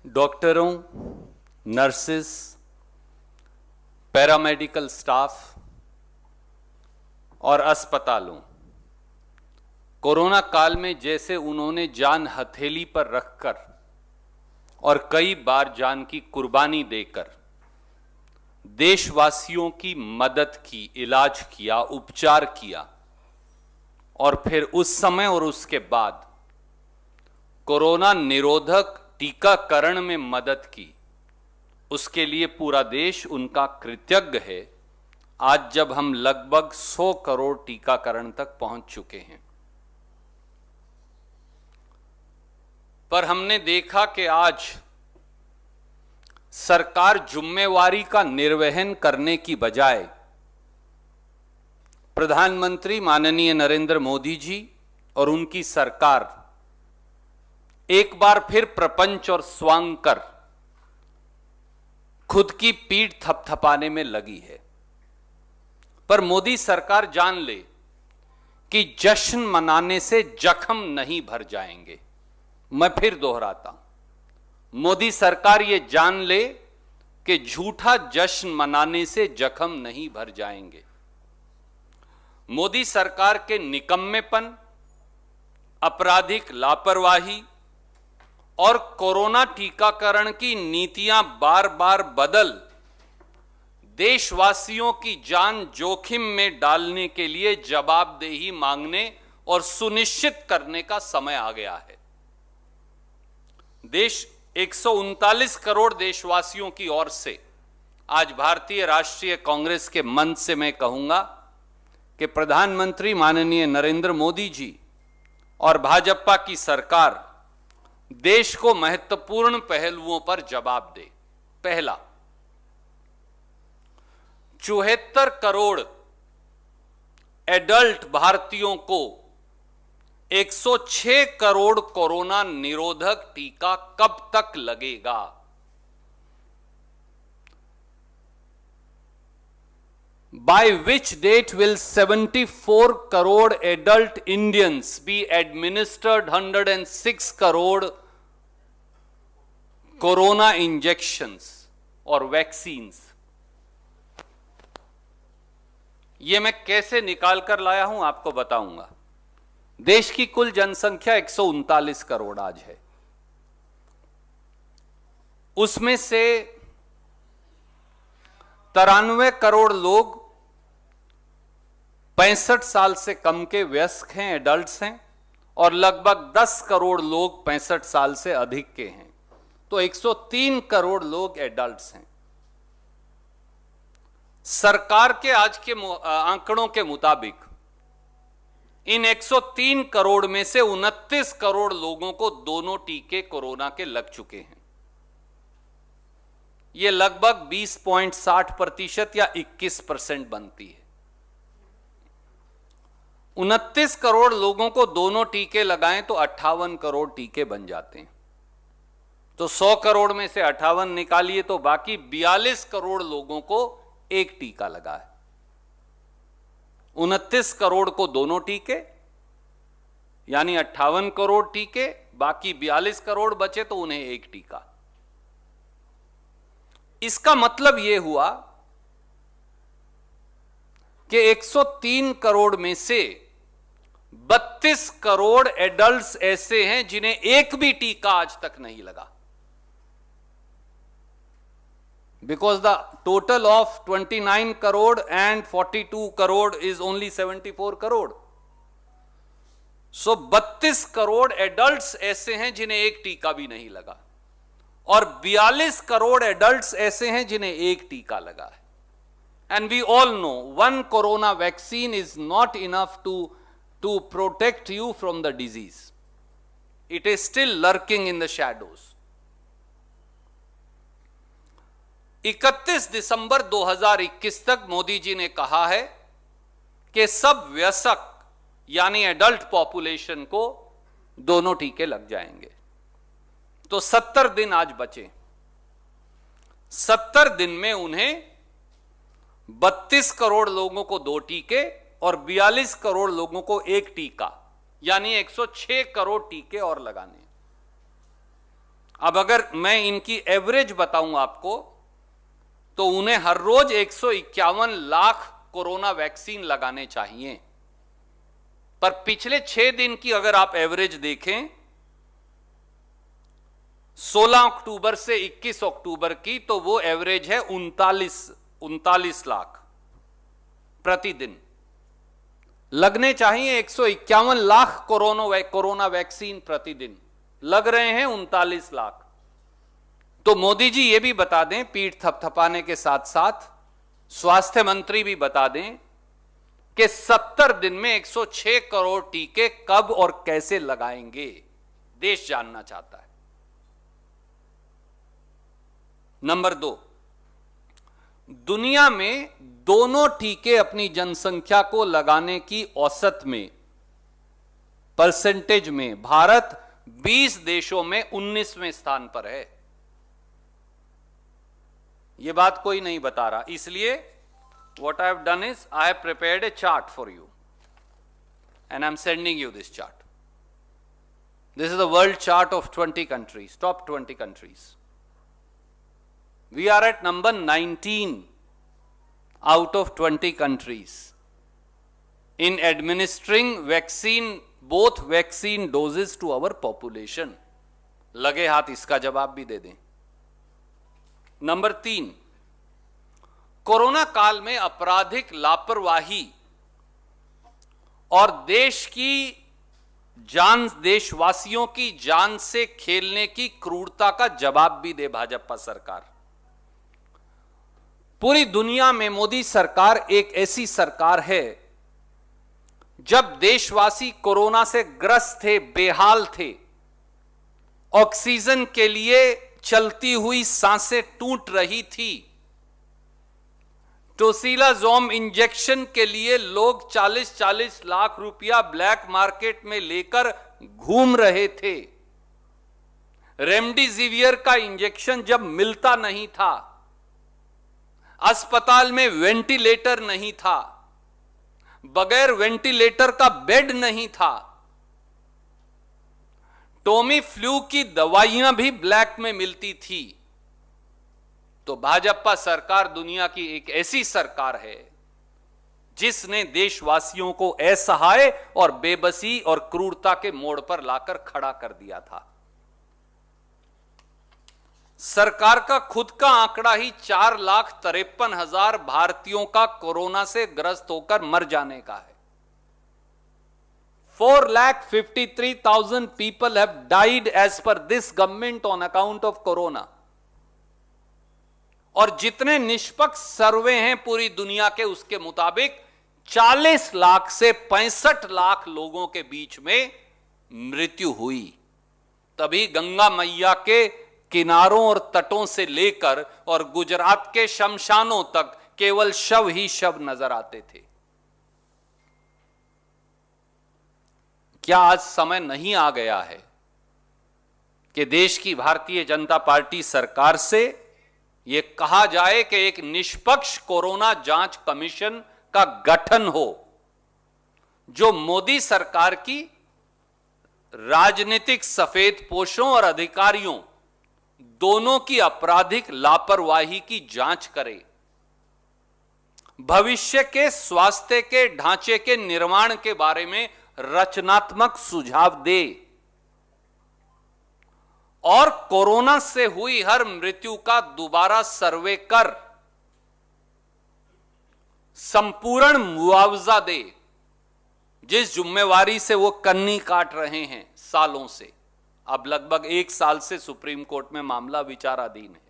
डॉक्टरों, nurses, paramedical staff और अस्पतालों, कोरोना काल में जैसे उन्होंने जान हथेली पर रखकर और कई बार जान की कुर्बानी देकर देशवासियों की मदद की, इलाज किया, उपचार किया और फिर उस समय और उसके बाद कोरोना निरोधक टीकाकरण में मदद की, उसके लिए पूरा देश उनका कृतज्ञ है। आज जब हम लगभग 100 करोड़ टीकाकरण तक पहुंच चुके हैं, पर हमने देखा कि आज सरकार जिम्मेवारी का निर्वहन करने की बजाय प्रधानमंत्री माननीय नरेंद्र मोदी जी और उनकी सरकार एक बार फिर प्रपंच और स्वांग कर खुद की पीठ थपथपाने में लगी है। पर मोदी सरकार जान ले कि जश्न मनाने से जख्म नहीं भर जाएंगे। मैं फिर दोहराता हूं, मोदी सरकार ये जान ले कि झूठा जश्न मनाने से जख्म नहीं भर जाएंगे। मोदी सरकार के निकम्मेपन, आपराधिक लापरवाही और कोरोना टीकाकरण की नीतियां बार बार बदल देशवासियों की जान जोखिम में डालने के लिए जवाबदेही मांगने और सुनिश्चित करने का समय आ गया है। देश 139 करोड़ देशवासियों की ओर से आज भारतीय राष्ट्रीय कांग्रेस के मंच से मैं कहूंगा कि प्रधानमंत्री माननीय नरेंद्र मोदी जी और भाजपा की सरकार देश को महत्वपूर्ण पहलुओं पर जवाब दे। पहला, 74 करोड़ एडल्ट भारतीयों को 106 करोड़ कोरोना निरोधक टीका कब तक लगेगा? By which date will 74 crore adult Indians be administered 106 crore corona injections और वैक्सीन्स? ये मैं कैसे निकाल कर लाया हूं आपको बताऊंगा। देश की कुल जनसंख्या 139 करोड़ आज है। उसमें से 93 करोड़ लोग 65 साल से कम के वयस्क हैं, एडल्ट्स हैं, और लगभग 10 करोड़ लोग 65 साल से अधिक के हैं। तो 103 करोड़ लोग एडल्ट्स हैं। सरकार के आज के आंकड़ों के मुताबिक इन 103 करोड़ में से 29 करोड़ लोगों को दोनों टीके कोरोना के लग चुके हैं। यह लगभग 20.60% या 21% बनती है। 29 करोड़ लोगों को दोनों टीके लगाएं तो 58 करोड़ टीके बन जाते हैं। तो 100 करोड़ में से 58 निकालिए तो बाकी 42 करोड़ लोगों को एक टीका लगा है। 29 करोड़ को दोनों टीके यानी 58 करोड़ टीके, बाकी 42 करोड़ बचे तो उन्हें एक टीका। इसका मतलब यह हुआ कि 103 करोड़ में से 32 करोड़ एडल्ट्स ऐसे हैं जिन्हें एक भी टीका आज तक नहीं लगा। Because the total of 29 crore and 42 crore is only 74 crore. So 32 crore adults ऐसे हैं जिन्हें एक टीका भी नहीं लगा और 42 करोड़ एडल्ट्स ऐसे हैं जिन्हें एक टीका लगा है। And we all know one corona vaccine is not enough to protect you from the disease. It is still lurking in the shadows. 31 दिसंबर 2021 तक मोदी जी ने कहा है कि सब वयस्क यानी एडल्ट पॉपुलेशन को दोनों टीके लग जाएंगे। तो 70 दिन आज बचे। 70 दिन में उन्हें 32 करोड़ लोगों को 2 टीके और 42 करोड़ लोगों को एक टीका यानी 106 करोड़ टीके और लगाने। अब अगर मैं इनकी एवरेज बताऊं आपको, तो उन्हें हर रोज 151 लाख कोरोना वैक्सीन लगाने चाहिए। पर पिछले 6 दिन की अगर आप एवरेज देखें, 16 अक्टूबर से 21 अक्टूबर की, तो वो एवरेज है 39 लाख प्रतिदिन। लगने चाहिए 151 लाख कोरोना वैक्सीन प्रतिदिन, लग रहे हैं 39 लाख। तो मोदी जी ये भी बता दें, पीठ थपथपाने के साथ साथ स्वास्थ्य मंत्री भी बता दें कि 70 दिन में 106 करोड़ टीके कब और कैसे लगाएंगे, देश जानना चाहता है। नंबर 2, दुनिया में दोनों टीके अपनी जनसंख्या को लगाने की औसत में, परसेंटेज में, भारत 20 देशों में 19वें स्थान पर है। यह बात कोई नहीं बता रहा, इसलिए what I have done is I have prepared a chart for you and I'm sending you this chart. This is the world chart of 20 countries, top 20 countries. We are at number 19 out of 20 countries in administering vaccine, both vaccine doses to our population. लगे हाथ इसका जवाब भी दे दें। Number 3, corona काल में आपराधिक लापरवाही और देश की जान, देशवासियों की जान से खेलने की क्रूरता का जवाब भी दे भाजपा सरकार। पूरी दुनिया में मोदी सरकार एक ऐसी सरकार है, जब देशवासी कोरोना से ग्रस्त थे, बेहाल थे, ऑक्सीजन के लिए चलती हुई सांसें टूट रही थी, टोसिलाज़ोम इंजेक्शन के लिए लोग 40-40 लाख रुपया ब्लैक मार्केट में लेकर घूम रहे थे, रेमडेसिवियर का इंजेक्शन जब मिलता नहीं था, अस्पताल में वेंटिलेटर नहीं था, बगैर वेंटिलेटर का बेड नहीं था, टोमी फ्लू की दवाइयां भी ब्लैक में मिलती थी। तो भाजपा सरकार दुनिया की एक ऐसी सरकार है जिसने देशवासियों को असहाय और बेबसी और क्रूरता के मोड़ पर लाकर खड़ा कर दिया था। सरकार का खुद का आंकड़ा ही 4,53,000 भारतीयों का कोरोना से ग्रस्त होकर मर जाने का है। 4,53,000 people have died as per this government on account of corona। और जितने निष्पक्ष सर्वे हैं पूरी दुनिया के, उसके मुताबिक 40 लाख से 65 लाख लोगों के बीच में मृत्यु हुई। तभी गंगा मैया के किनारों और तटों से लेकर और गुजरात के शमशानों तक केवल शव ही शव नजर आते थे। क्या आज समय नहीं आ गया है कि देश की भारतीय जनता पार्टी सरकार से यह कहा जाए कि एक निष्पक्ष कोरोना जांच कमीशन का गठन हो, जो मोदी सरकार की राजनीतिक सफेदपोशों और अधिकारियों दोनों की आपराधिक लापरवाही की जांच करे, भविष्य के स्वास्थ्य के ढांचे के निर्माण के बारे में रचनात्मक सुझाव दे और कोरोना से हुई हर मृत्यु का दोबारा सर्वे कर संपूर्ण मुआवजा दे, जिस जिम्मेवारी से वो कन्नी काट रहे हैं सालों से। अब लगभग 1 साल से सुप्रीम कोर्ट में मामला विचाराधीन है।